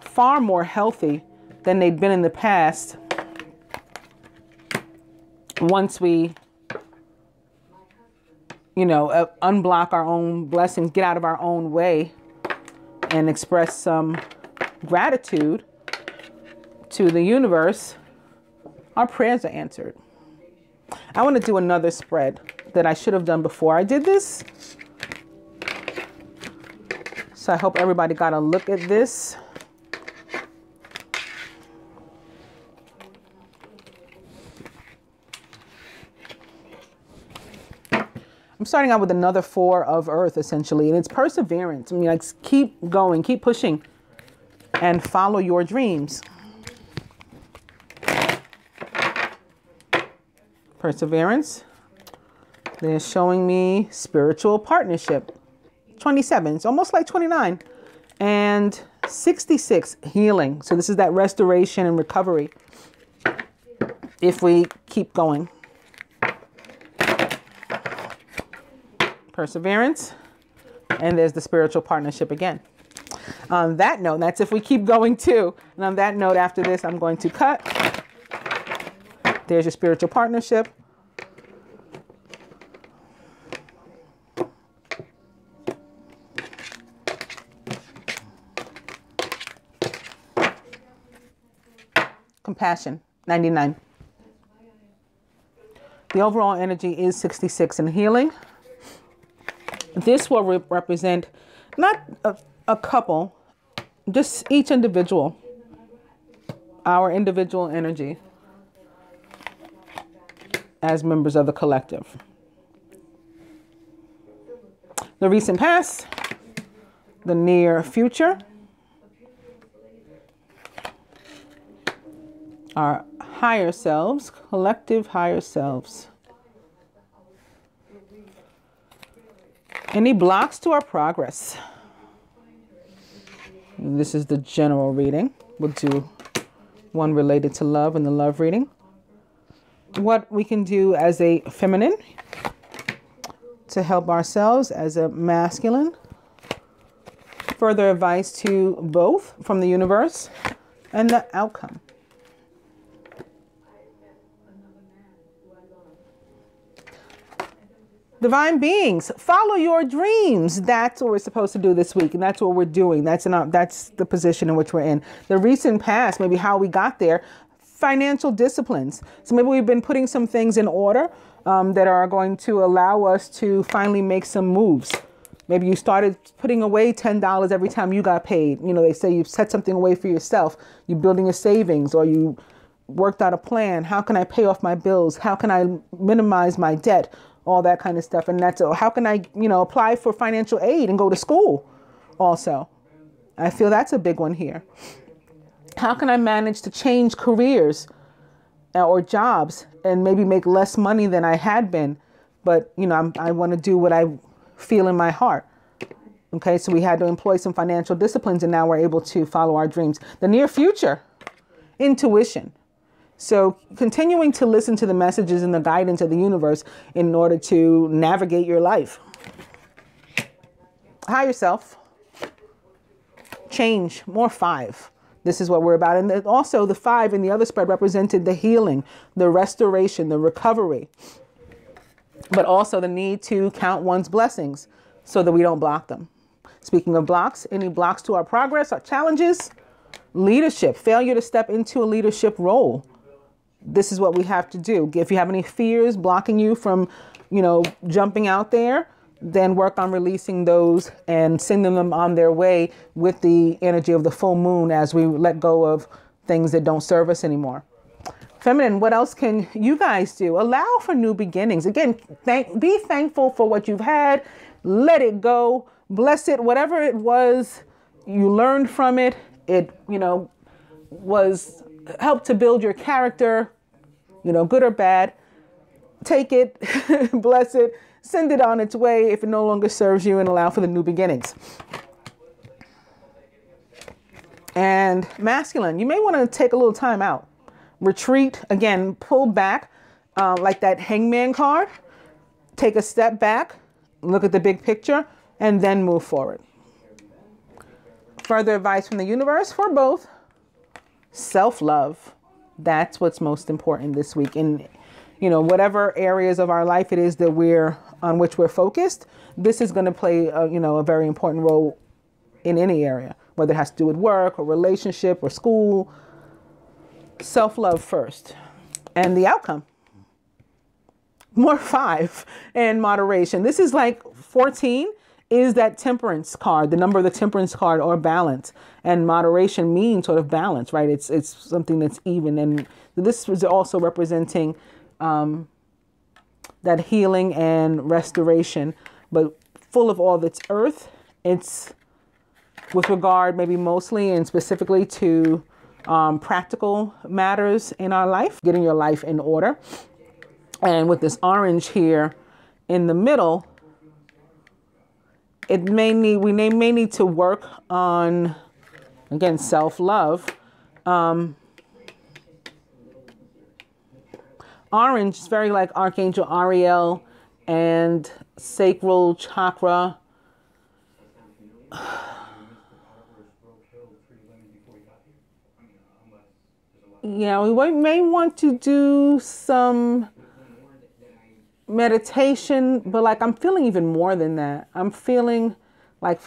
far more healthy than they'd been in the past. Once we, unblock our own blessings, get out of our own way and express some gratitude to the universe, our prayers are answered. I want to do another spread that I should have done before I did this. So I hope everybody got a look at this. I'm starting out with another 4 of Earth, essentially, and it's perseverance. I mean, like, keep going, keep pushing, and follow your dreams. Perseverance. They're showing me spiritual partnership. 27, it's almost like 29. And 66, healing. So this is that restoration and recovery. if we keep going. Perseverance. And there's the spiritual partnership again. On that note, that's if we keep going too. And on that note, after this, I'm going to cut. There's your spiritual partnership. Compassion, 99. The overall energy is 66 in healing. This will represent not a couple, just each individual, our individual energy as members of the collective. The recent past, the near future, our higher selves, collective higher selves. Any blocks to our progress? This is the general reading. We'll do one related to love in the love reading. What we can do as a feminine to help ourselves as a masculine. Further advice to both from the universe and the outcome. Divine beings, follow your dreams. That's what we're supposed to do this week. And that's what we're doing. That's the position in which we're in. The recent past, maybe how we got there, financial disciplines. So maybe we've been putting some things in order that are going to allow us to finally make some moves. Maybe you started putting away $10 every time you got paid. You know, they say you've set something away for yourself. You're building a savings, or you worked out a plan. How can I pay off my bills? How can I minimize my debt? All that kind of stuff. And that's how can I, apply for financial aid and go to school also. I feel that's a big one here. How can I manage to change careers or jobs and maybe make less money than I had been? But, I want to do what I feel in my heart. Okay, so we had to employ some financial disciplines, and now we're able to follow our dreams. The near future, intuition. So continuing to listen to the messages and the guidance of the universe in order to navigate your life. Higher self. Change. More 5. This is what we're about. And also the 5 in the other spread represented the healing, the restoration, the recovery. But also the need to count one's blessings so that we don't block them. Speaking of blocks, any blocks to our progress, our challenges, leadership, failure to step into a leadership role. This is what we have to do. If you have any fears blocking you from, jumping out there, then work on releasing those and sending them on their way with the energy of the full moon as we let go of things that don't serve us anymore. Feminine, what else can you guys do? Allow for new beginnings. Again, be thankful for what you've had. Let it go. Bless it. Whatever it was, you learned from it. It, was helped to build your character, good or bad. Take it, bless it, send it on its way if it no longer serves you, and allow for the new beginnings. And masculine, you may want to take a little time out. Retreat, again, pull back like that hangman card. Take a step back, look at the big picture, and then move forward. Further advice from the universe for both. Self-love. That's what's most important this week. In, whatever areas of our life it is that on which we're focused, this is going to play, a very important role in any area, whether it has to do with work or relationship or school. Self-love first. And the outcome. More 5 and moderation. This is like 14 is that temperance card, the number of the temperance card, or balance. And moderation means sort of balance, right? It's something that's even. And this was also representing that healing and restoration, but full of all that's earth. It's with regard maybe mostly and specifically to practical matters in our life, getting your life in order. And with this orange here in the middle, we may need to work on, again, self-love. Orange is very like Archangel Ariel and sacral chakra. Yeah, we may want to do some meditation, but like I'm feeling even more than that. I'm feeling like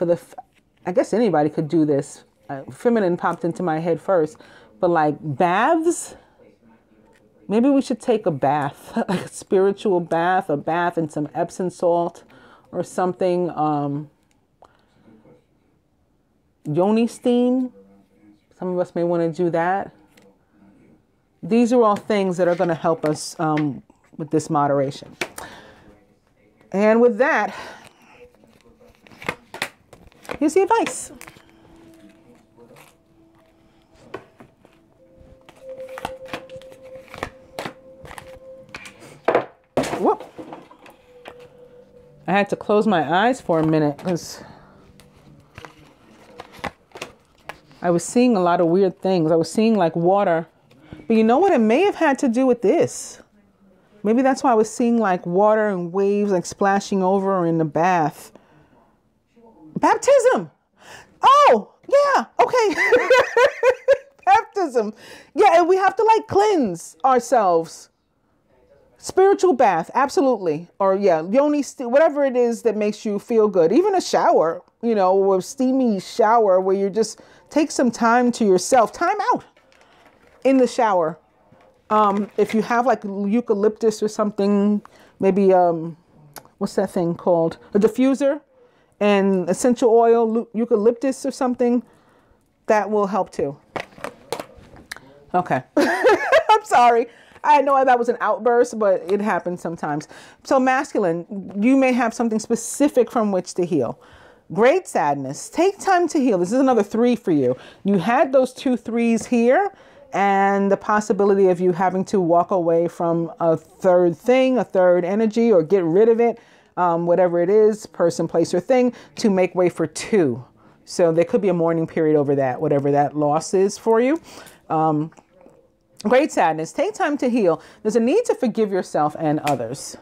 I guess anybody could do this. Feminine popped into my head first, but like baths. Maybe we should take a bath, like a spiritual bath, a bath in some Epsom salt or something. Yoni steam. Some of us may want to do that. These are all things that are going to help us with this moderation. And with that, here's the advice. Whoop. I had to close my eyes for a minute because I was seeing a lot of weird things. I was seeing like water. But you know what? It may have had to do with this. Maybe that's why I was seeing like water and waves like splashing over in the bath. Baptism. Oh, yeah. Okay. Baptism. Yeah, and we have to like cleanse ourselves. Spiritual bath, absolutely. Or yeah, yoni, whatever it is that makes you feel good. Even a shower, you know, a steamy shower where you just take some time to yourself. Time out in the shower. If you have like eucalyptus or something, maybe, what's that thing called? A diffuser and essential oil, eucalyptus or something, that will help too. Okay. I'm sorry. I know that was an outburst, but it happens sometimes. So masculine, you may have something specific from which to heal. Great sadness. Take time to heal. This is another 3 for you. You had those 2 3s here and the possibility of you having to walk away from a third thing, a third energy, or get rid of it, whatever it is, person, place, or thing, to make way for 2. So there could be a mourning period over that, whatever that loss is for you. Great sadness. Take time to heal. There's a need to forgive yourself and others.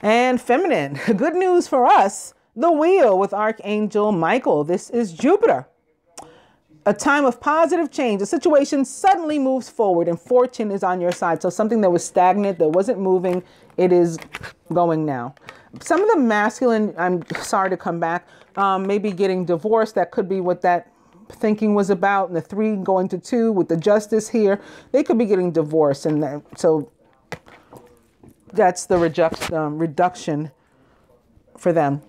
And feminine. Good news for us. The wheel with Archangel Michael. This is Jupiter. A time of positive change. The situation suddenly moves forward and fortune is on your side. So something that was stagnant, that wasn't moving, it is going now. Some of the masculine, I'm sorry to come back, maybe getting divorced. That could be what that thinking was about. And the 3 going to 2 with the justice here, they could be getting divorced. And so that's the reduction for them.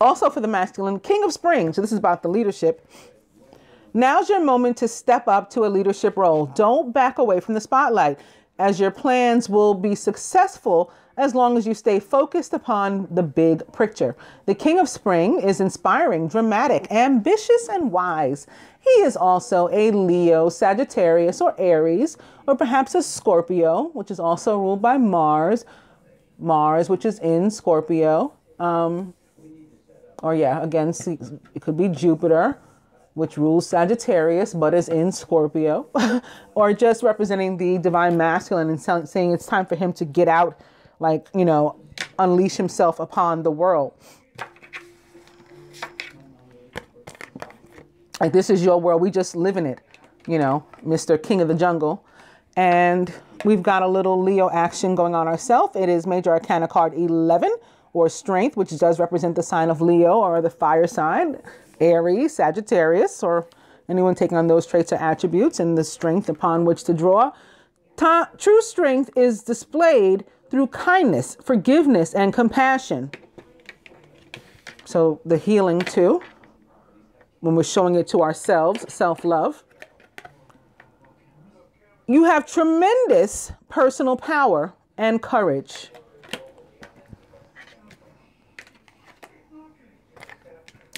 Also for the masculine, King of Spring. So this is about the leadership. Now's your moment to step up to a leadership role. Don't back away from the spotlight, as your plans will be successful as long as you stay focused upon the big picture. The King of Spring is inspiring, dramatic, ambitious, and wise. He is also a Leo, Sagittarius, or Aries, or perhaps a Scorpio, which is also ruled by Mars. Mars, which is in Scorpio. Or yeah, again, it could be Jupiter, which rules Sagittarius, but is in Scorpio. Or just representing the divine masculine and saying it's time for him to get out, like, you know, unleash himself upon the world. Like, this is your world. We just live in it, you know, Mr. King of the Jungle. And we've got a little Leo action going on ourselves. It is Major Arcana card 11, or Strength, which does represent the sign of Leo, or the fire sign, Aries, Sagittarius, or anyone taking on those traits or attributes, and the strength upon which to draw. True strength is displayed through kindness, forgiveness, and compassion. So the healing too, when we're showing it to ourselves, self-love. You have tremendous personal power and courage.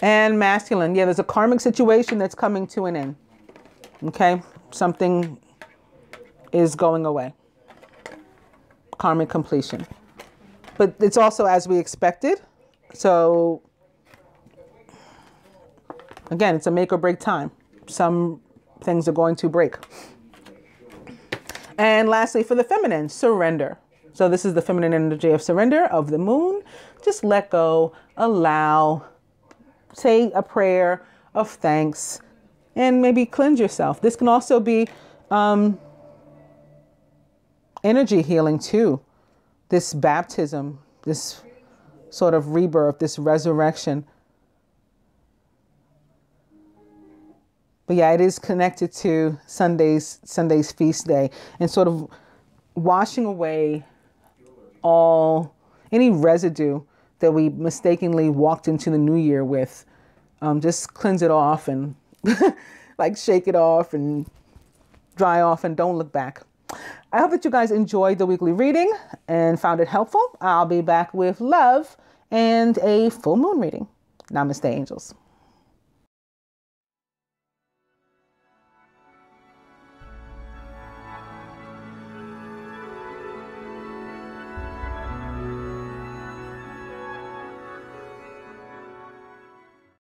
And masculine. Yeah, there's a karmic situation that's coming to an end. Okay? Something is going away. Karmic completion. But it's also as we expected. So, again, it's a make or break time. Some things are going to break. And lastly, for the feminine, surrender. So this is the feminine energy of surrender of the moon. Just let go, allow, say a prayer of thanks, and maybe cleanse yourself. This can also be energy healing too. This baptism, this sort of rebirth, this resurrection. But yeah, it is connected to Sunday's feast day, and sort of washing away any residue that we mistakenly walked into the new year with. Just cleanse it off and like shake it off and dry off, and don't look back. I hope that you guys enjoyed the weekly reading and found it helpful. I'll be back with love and a full moon reading. Namaste, angels.